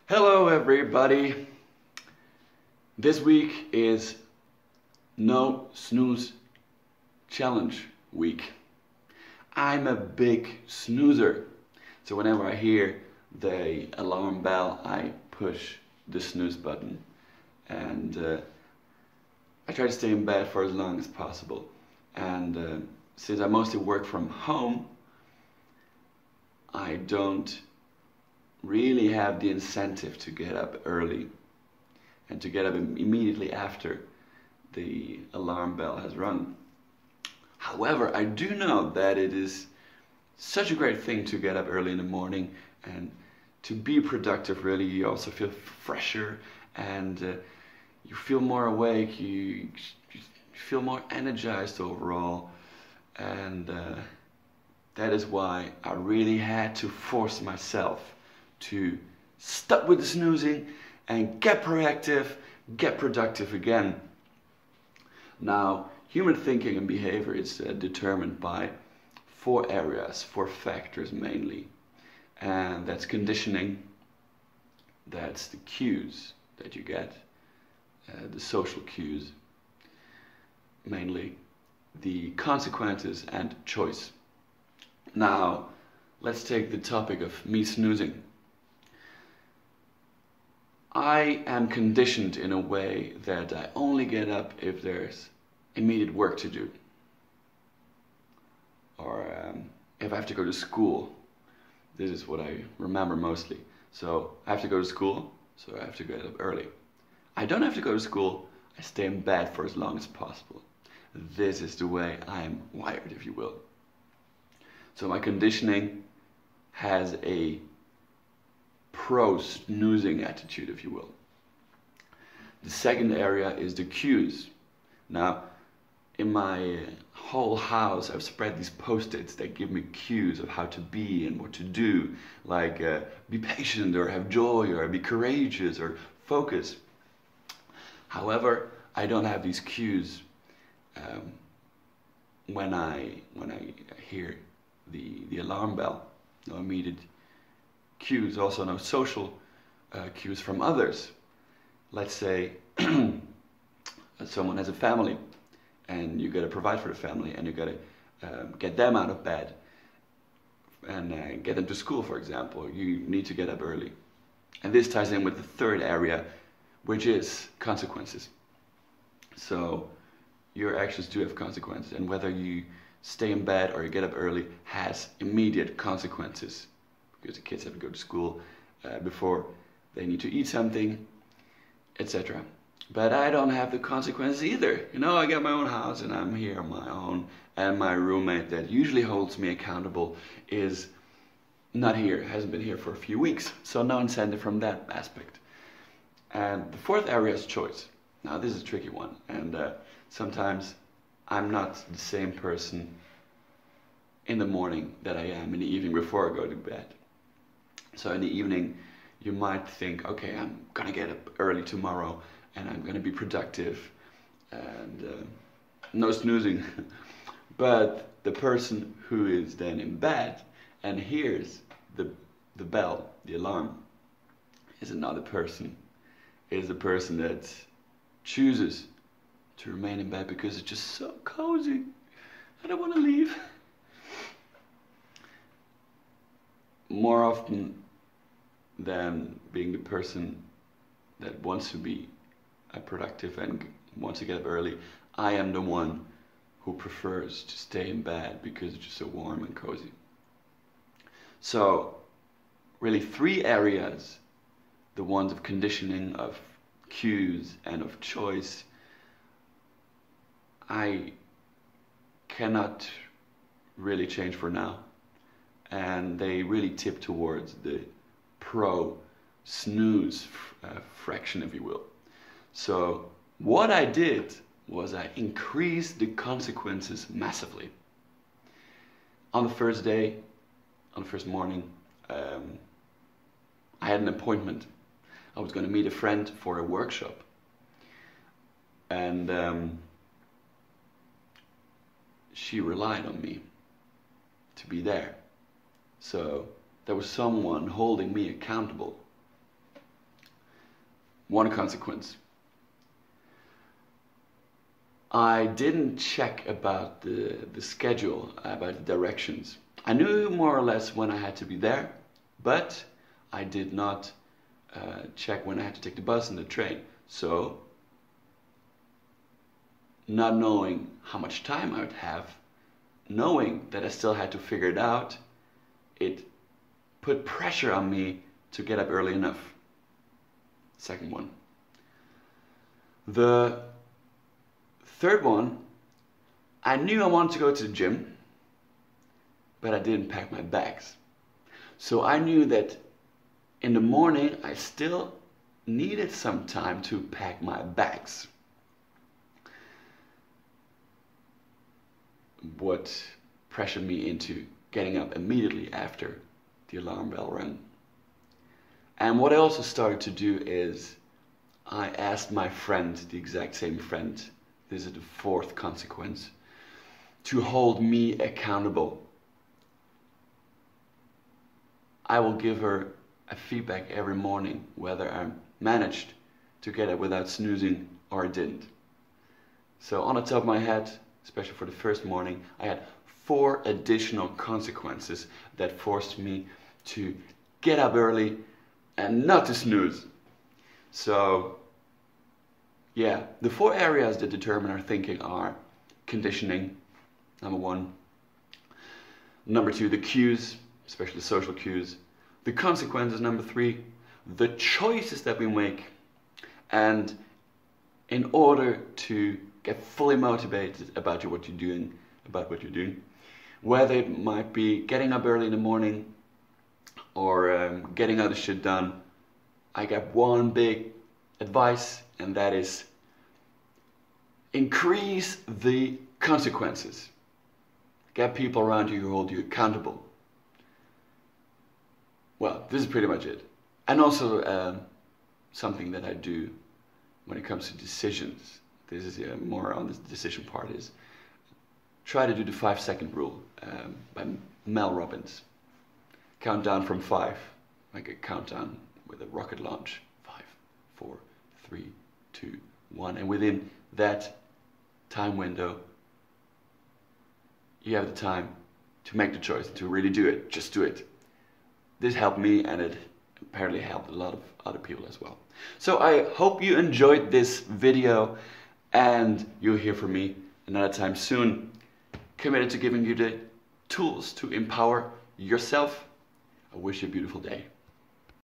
Hello everybody! This week is No-snooze-challenge week. I'm a big snoozer, so whenever I hear the alarm bell I push the snooze button and I try to stay in bed for as long as possible. And since I mostly work from home, I don't really have the incentive to get up early and to get up immediately after the alarm bell has rung. However, I do know that it is such a great thing to get up early in the morning and to be productive. Really, you also feel fresher and you feel more awake, you feel more energized overall, and that is why I really had to force myself to stop with the snoozing and get proactive, get productive again. Now, human thinking and behavior is determined by four areas, four factors mainly. And that's conditioning, that's the cues that you get, the social cues mainly, the consequences, and choice. Now, let's take the topic of me snoozing. I am conditioned in a way that I only get up if there's immediate work to do, or if I have to go to school. This is what I remember mostly. So I have to go to school, so I have to get up early. I don't have to go to school, I stay in bed for as long as possible. This is the way I'm wired, if you will. So my conditioning has a pro-snoozing attitude, if you will. The second area is the cues. Now, in my whole house, I've spread these post-its that give me cues of how to be and what to do, like be patient, or have joy, or be courageous, or focus. However, I don't have these cues when I hear the alarm bell. No immediate cues, also no social cues from others. Let's say someone has a family and you got to provide for the family, and you got to get them out of bed and get them to school, for example. You need to get up early. And this ties in with the third area, which is consequences. So your actions do have consequences, and whether you stay in bed or you get up early has immediate consequences, because the kids have to go to school before they need to eat something, etc. But I don't have the consequences either. You know, I got my own house and I'm here on my own, and my roommate that usually holds me accountable is not here, hasn't been here for a few weeks, so no incentive from that aspect. And the fourth area is choice. Now this is a tricky one, and sometimes I'm not the same person in the morning that I am in the evening before I go to bed. So in the evening you might think, okay, I'm gonna get up early tomorrow and I'm gonna be productive and no snoozing. But the person who is then in bed and hears the bell, the alarm, is another person. It is the person that chooses to remain in bed because it's just so cozy. I don't want to leave. More often than being the person that wants to be productive and wants to get up early, I am the one who prefers to stay in bed because it's just so warm and cozy. So really three areas, the ones of conditioning, of cues, and of choice, I cannot really change for now, and they really tip towards the pro-snooze fraction, if you will. So what I did was I increased the consequences massively. On the first day, on the first morning, I had an appointment. I was going to meet a friend for a workshop, and she relied on me to be there. So there was someone holding me accountable. one consequence. I didn't check about the schedule, about the directions. I knew more or less when I had to be there, but I did not check when I had to take the bus and the train. So, not knowing how much time I would have, knowing that I still had to figure it out, it put pressure on me to get up early enough. Second one. The third one, I knew I wanted to go to the gym, but I didn't pack my bags. So I knew that in the morning I still needed some time to pack my bags. What pressured me into getting up immediately after the alarm bell rang. And what I also started to do is I asked my friend, the exact same friend, this is the fourth consequence, to hold me accountable. I will give her a feedback every morning whether I managed to get up without snoozing or I didn't. So on the top of my head, especially for the first morning, I had 4 additional consequences that forced me to get up early and not to snooze. So yeah, the 4 areas that determine our thinking are conditioning, number 1. Number 2, the cues, especially social cues. The consequences, number 3. The choices that we make. And in order to get fully motivated about what you're doing, whether it might be getting up early in the morning or getting other shit done, I got one big advice, and that is increase the consequences. Get people around you who hold you accountable. Well, this is pretty much it. And also something that I do when it comes to decisions. This is more on the decision part, is try to do the 5-second rule by Mel Robbins. Count down from 5, like a countdown with a rocket launch. 5, 4, 3, 2, 1. And within that time window, you have the time to make the choice, to really do it. Just do it. This helped me, and it apparently helped a lot of other people as well. So I hope you enjoyed this video, and you'll hear from me another time soon, committed to giving you the tools to empower yourself. I wish you a beautiful day.